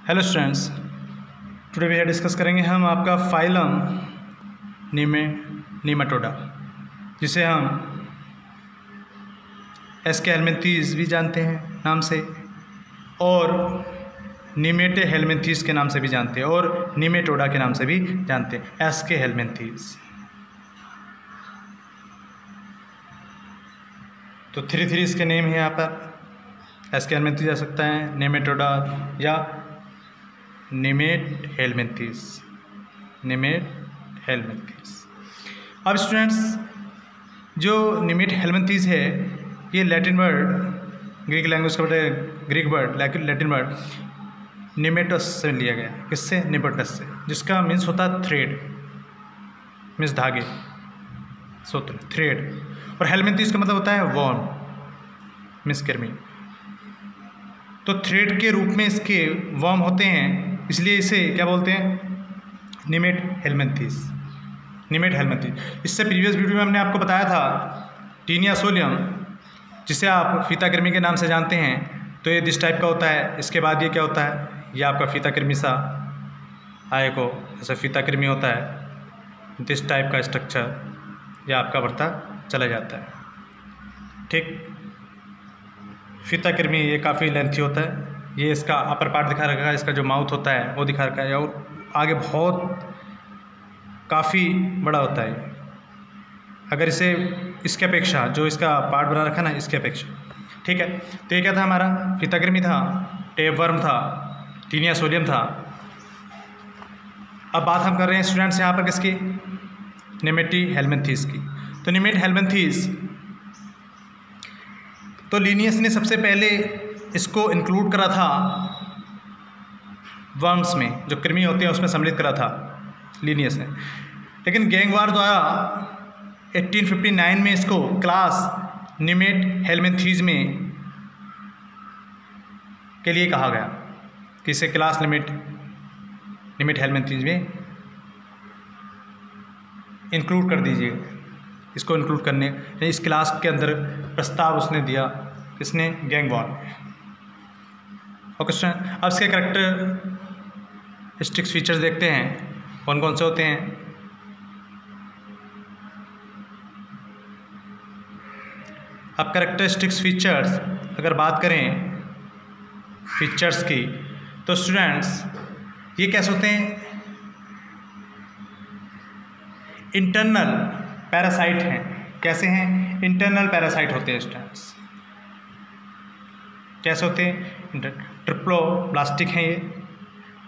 Hello students, today we discuss करेंगे हम आपका फाइलम नीमेटोडा, जिसे हम एस्के हेलमिंथीज भी जानते हैं नाम से, और नीमेटे हेलमिंथीज के नाम से भी जानते हैं, और नीमेटोडा के नाम से भी जानते हैं। एस्के हेलमिंथीज तो थ्री इसके नेम है यहाँ पर। एस्के हेलमिंथीज आ सकता है, नीमेटोडा या नीमेट हेलमिंथीज। अब स्टूडेंट्स, जो नीमेट हेलमिंथीज है ये लैटिन वर्ड, ग्रीक लैंग्वेज का ग्रीक वर्ड लैटिन वर्ड निमेटस से लिया गया। किससे? निमेटस से, जिसका मीन्स होता है थ्रेड, मीन्स धागे, सूत्र, थ्रेड। और हेलमिंथीज का मतलब होता है वॉर्म, मीन्स कृमि। तो थ्रेड के रूप में इसके वर्म होते हैं, इसलिए इसे क्या बोलते हैं? नीमेट हेलमिंथीज। इससे प्रीवियस वीडियो में हमने आपको बताया था टीनिया सोलियम, जिसे आप फीता कृमि के नाम से जानते हैं। तो ये दिस टाइप का होता है। इसके बाद ये क्या होता है? ये आपका फीता कृमि सा आए को, जैसे फीता कृमि होता है, दिस टाइप का स्ट्रक्चर यह आपका बढ़ता चला जाता है। ठीक, फीता कृमि ये काफ़ी लेंथी होता है। ये इसका अपर पार्ट दिखा रखा है, इसका जो माउथ होता है वो दिखा रखा है, और आगे बहुत काफ़ी बड़ा होता है। अगर इसे इसके अपेक्षा जो इसका पार्ट बना रखा है ना, इसके अपेक्षा। ठीक है, तो ये क्या था? हमारा फीता कृमि था, टेपवर्म था, टीनिया सोलियम था। अब बात हम कर रहे हैं स्टूडेंट्स यहाँ पर किसकी? नीमेटी हेलमिंथीज की। तो नीमेट हेलमिंथीज, तो लिनियस ने सबसे पहले इसको इंक्लूड करा था वर्म्स में, जो कृमि होते हैं उसमें सम्मिलित करा था लिनियस ने। लेकिन गैंगवार द्वारा 1859 में इसको क्लास नीमेट हेलमिंथीज में के लिए कहा गया कि इसे क्लास नीमेट हेलमिंथीज में इंक्लूड कर दीजिए। इसको इंक्लूड करने, इस क्लास के अंदर प्रस्ताव उसने दिया। किसने? गैंगवार। ओके स्टूडेंट, अब इसके कैरेक्टरिस्टिक्स फीचर्स देखते हैं कौन कौन से होते हैं। अब कैरेक्टरिस्टिक्स फीचर्स अगर बात करें फीचर्स की, तो स्टूडेंट्स ये कैसे होते हैं? इंटरनल पैरासाइट हैं। कैसे हैं? इंटरनल पैरासाइट होते हैं स्टूडेंट्स। कैसे होते हैं? ट्रिप्लोब्लास्टिक हैं ये,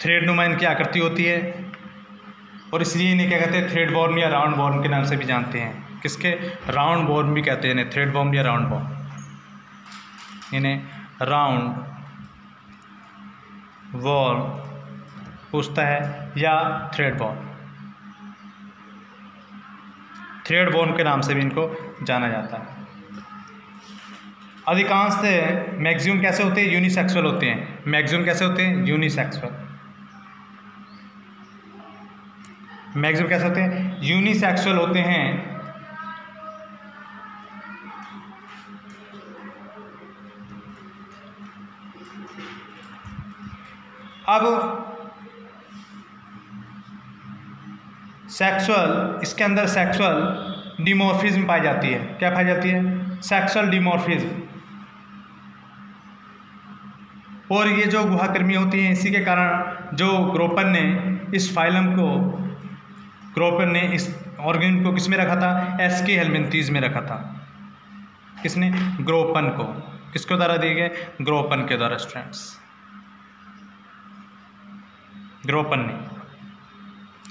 थ्रेड नुमा इनकी आकृति होती है, और इसलिए इन्हें क्या कहते हैं? थ्रेड वॉर्म या राउंड वॉर्म के नाम से भी जानते हैं। किसके? राउंड वॉर्म भी कहते हैं इन्हें, थ्रेड वॉर्म या राउंड वॉर्म, इन्हें राउंड वॉर्म पूछता है या थ्रेड वॉर्म। थ्रेड वॉर्म के नाम से भी इनको जाना जाता है। अधिकांश से मैक्सिमम कैसे होते हैं? यूनिसेक्सुअल होते हैं। मैक्सिमम कैसे होते हैं? यूनिसेक्सुअल। मैक्सिमम कैसे होते हैं? यूनिसेक्सुअल होते हैं। अब सेक्सुअल, इसके अंदर सेक्सुअल डिमॉर्फिज्म पाई जाती है। क्या पाई जाती है? सेक्सुअल डिमॉर्फिज्म। और ये जो गुहाकृमि होती हैं, इसी के कारण जो ग्रोपन ने इस फाइलम को, ग्रोपन ने इस ऑर्गेन को किस में रखा था? एस्के हेलमिंथीज में रखा था। किसने? ग्रोपन को। किसके द्वारा दिए गए? ग्रोपन के द्वारा स्टूडेंट्स। ग्रोपन ने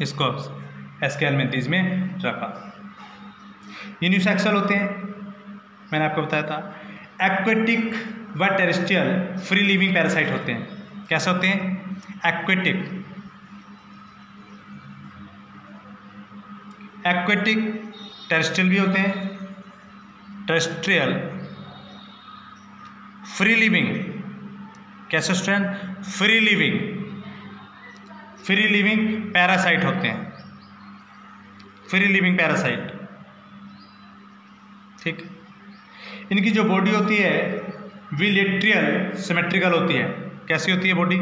इसको एस्के हेलमिंथीज में रखा। यूनिसेक्सुअल होते हैं, मैंने आपको बताया था। एक्वेटिक व टेरेस्ट्रियल फ्री लिविंग पैरासाइट होते हैं। कैसे होते हैं? एक्वेटिक टेरेस्ट्रियल भी होते हैं। टेरेस्ट्रियल फ्री लिविंग, कैसे स्टूडेंट? फ्री लिविंग पैरासाइट होते हैं। फ्री लिविंग पैरासाइट, ठीक। इनकी जो बॉडी होती है बिलेट्रियल सिमेट्रिकल होती है। कैसी होती है बॉडी?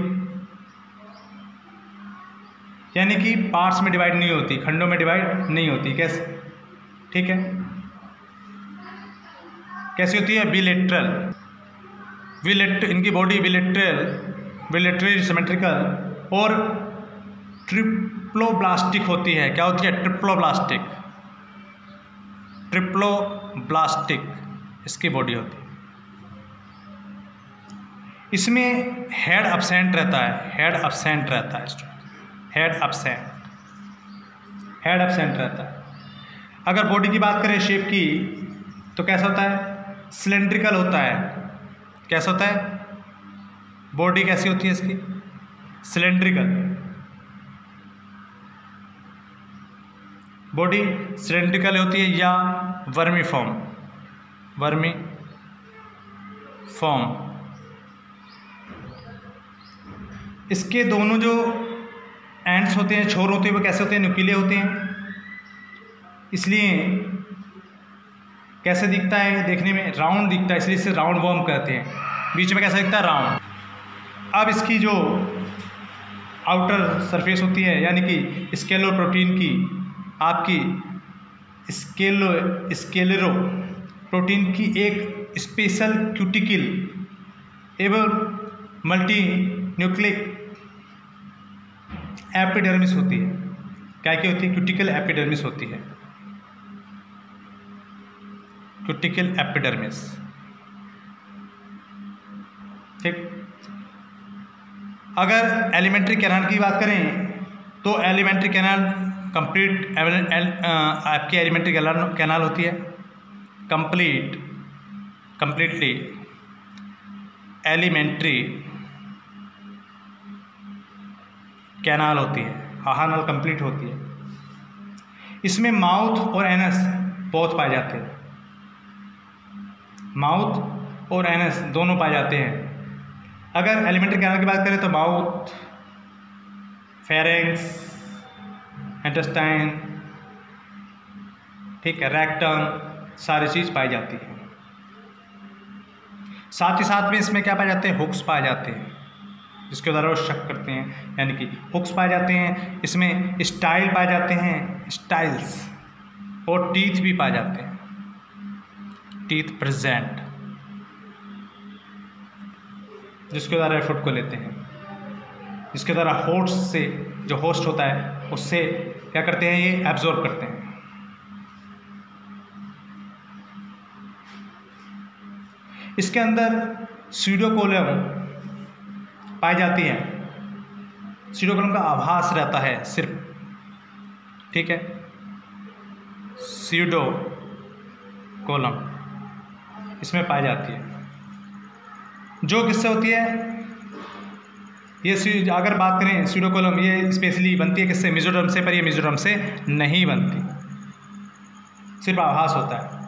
यानी कि पार्ट्स में डिवाइड नहीं होती, खंडों में डिवाइड नहीं होती। कैसे? ठीक है, कैसी होती है? बिलेटरल। इनकी बॉडी बिलेटरल सिमेट्रिकल और ट्रिप्लोब्लास्टिक होती है। क्या होती है? ट्रिप्लोब्लास्टिक इसकी बॉडी होती है। इसमें हेड एब्सेंट रहता है, हेड एब्सेंट रहता है। अगर बॉडी की बात करें शेप की, तो कैसा होता है? सिलेंड्रिकल होता है। कैसा होता है? बॉडी कैसी होती है इसकी? सिलेंड्रिकल। बॉडी सिलेंड्रिकल होती है या वर्मीफॉर्म। इसके दोनों जो एंड्स होते हैं, छोर होते हैं, वो कैसे होते हैं? नुकीले होते हैं। इसलिए कैसे दिखता है? देखने में राउंड दिखता है, इसलिए इसे राउंड वर्म कहते हैं। बीच में कैसा दिखता है? राउंड। अब इसकी जो आउटर सरफेस होती है, यानी कि स्केलो प्रोटीन की, आपकी स्केलेरो प्रोटीन की एक स्पेशल क्यूटिकल एवं मल्टी न्यूक्लिक एपिडर्मिस होती है। क्या होती है? क्यूटिकल एपिडर्मिस होती है। Cuticle epidermis. ठीक। अगर एलिमेंट्री कैनाल की बात करें, तो एलिमेंट्री कैनाल कंप्लीट आपकी एलिमेंट्री कैनाल होती है। कंप्लीटली एलिमेंट्री कैनाल होती है, आहानल कंप्लीट होती है। इसमें माउथ और एनस बोथ पाए जाते हैं। माउथ और एनस दोनों पाए जाते हैं। अगर एलिमेंट्री कैनाल की बात करें तो माउथ, फेरेंक्स, इंटेस्टाइन, ठीक है, रेक्टम, सारी चीज़ पाई जाती है। साथ ही साथ में इसमें क्या पाए जाते हैं? हुक्स पाए जाते हैं, जिसके द्वारा वो शक करते हैं, यानी कि हुक्स पाए जाते हैं। इसमें स्टाइल पाए जाते हैं, स्टाइल्स, और टीथ भी पाए जाते हैं, टीथ प्रेजेंट, जिसके द्वारा फूड को लेते हैं, जिसके द्वारा होस्ट से, जो होस्ट होता है उससे क्या करते हैं? ये एब्जॉर्ब करते हैं। इसके अंदर स्यूडोकोलम पाई जाती है। स्यूडोकोलम का आभास रहता है सिर्फ, ठीक है, स्यूडोकोलम इसमें पाई जाती है, जो किससे होती है? ये अगर बात करें स्यूडोकोलम, ये स्पेशली बनती है किससे? मेसोडर्म से, पर ये मेसोडर्म से नहीं बनती, सिर्फ आभास होता है।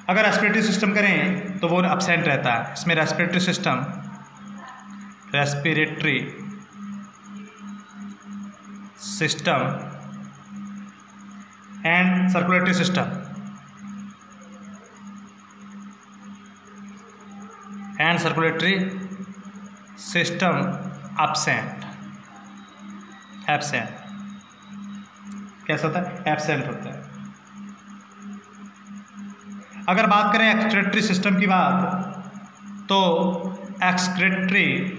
अगर रेस्पिरेटरी सिस्टम करें तो वो एब्सेंट रहता है। इसमें respiratory system and circulatory system absent. कैसा होता है? एब्सेंट होता है। अगर बात करें एक्सक्रेटरी सिस्टम की बात, तो एक्सक्रेटरी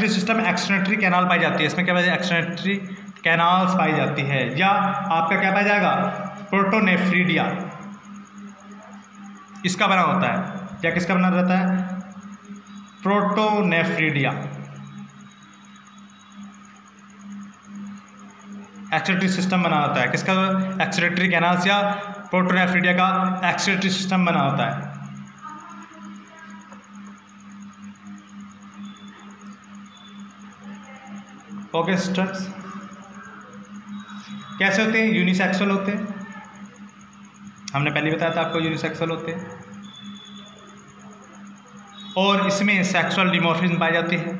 सिस्टम एक्सक्रेटरी कैनाल पाई जाती है। इसमें क्या पाई जाती है? एक्सक्रेटरी कैनाल्स पाई जाती है, या आपका क्या पाया जाएगा? प्रोटोनेफ्रीडिया इसका बना होता है, या किसका बना रहता है? प्रोटोनेफ्रीडिया। एक्सक्रेटरी सिस्टम बना होता है किसका? एक्सक्रेटरी कैनाल्स या प्रोटोनेफ्रीडिया का एक्सक्रेटरी सिस्टम बना होता है। ओके स्टूडेंट्स, कैसे होते हैं? यूनिसेक्सुअल होते हैं। हमने पहले बताया था आपको यूनिसेक्सुअल होते हैं, और इसमें सेक्सुअल डिमॉर्फिज्म पाई जाती है।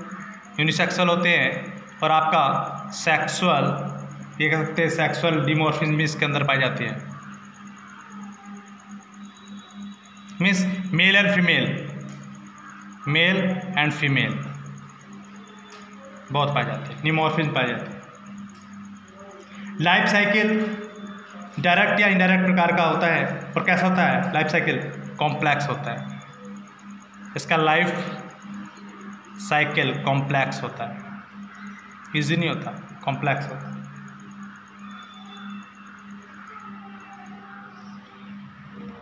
यूनिसेक्सुअल होते हैं, और आपका सेक्सुअल, ये कह सकते हैं सेक्सुअल डिमॉर्फिज्म भी इसके अंदर पाई जाती है। मीन्स मेल एंड फीमेल बहुत पाए जाते हैं, निमॉर्फिज्म पाए जाते हैं। लाइफ साइकिल डायरेक्ट या इनडायरेक्ट प्रकार का होता है, और कैसा होता है लाइफ साइकिल? कॉम्प्लेक्स होता है। इसका लाइफ साइकिल कॉम्प्लेक्स होता है, इजी नहीं होता, कॉम्प्लेक्स होता है।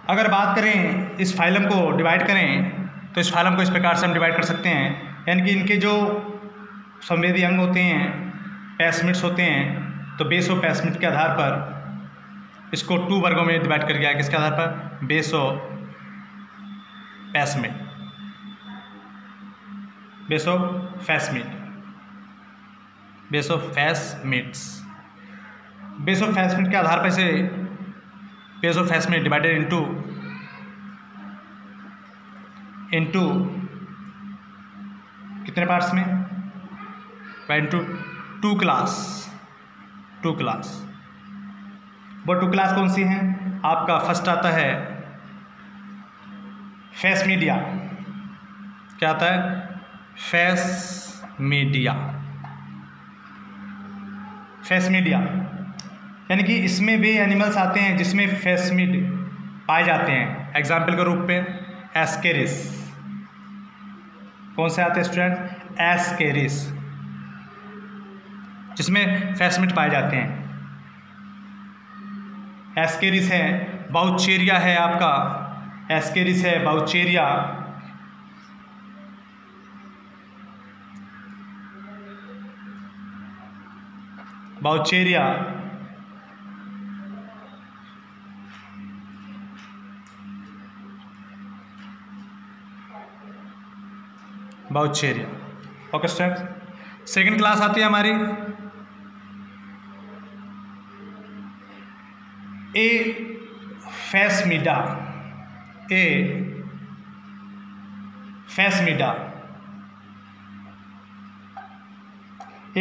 अगर बात करें इस फाइलम को डिवाइड करें, तो इस फाइलम को इस प्रकार से हम डिवाइड कर सकते हैं, यानी कि इनके जो संवेदी अंग होते हैं, पैसमिड्स होते हैं, तो बेस ऑफ पैसमिड के आधार पर इसको 2 वर्गों में डिवाइड कर गया है। किसके आधार पर? Base of phasmid, base of phasmid, base of phasmids. Base of phasmid के आधार पर इसे base of phasmid divided into कितने पार्ट्स में? Into 2 class. वो 2 क्लास कौन सी हैं? आपका फर्स्ट आता है फैसमीडिया। क्या आता है? फैसमीडिया। यानी कि इसमें वे एनिमल्स आते हैं जिसमें फैसमिड पाए जाते हैं। एग्जाम्पल के रूप में एस्केरिस। कौन से आते हैं स्टूडेंट? एस्केरिस, जिसमें फैसमिड पाए जाते हैं। एस्केरिस है, बाउचेरिया है आपका, एस्केरिस है, बाउचेरिया, बाउचेरिया। ओके स्टूडेंट, सेकंड क्लास आती है हमारी फैसमिडा।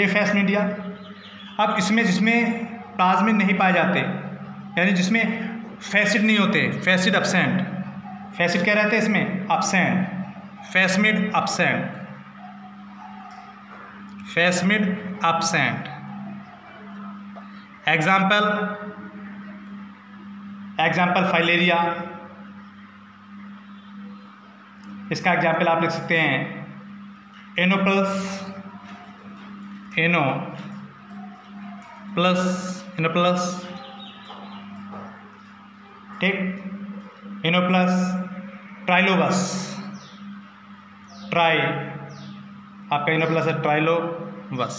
फैसमिडिया। अब इसमें जिसमें प्लाज्मिड नहीं पाए जाते, यानी जिसमें फैसिड नहीं होते, फैसिड अपसेंट, फैसिड क्या रहते हैं इसमें? Absent, phasmid absent. Example filaria. इसका एग्जाम्पल आप लिख सकते हैं एनोप्लस, ठीक, एनोप्लस, ट्राइलोबस, आपका एनोप्लस है ट्राइलोबस।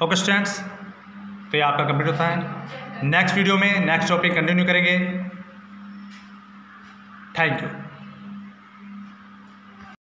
ओके स्टूडेंट्स, तो ये आपका कंप्लीट होता है। नेक्स्ट वीडियो में नेक्स्ट टॉपिक कंटिन्यू करेंगे। Thank you.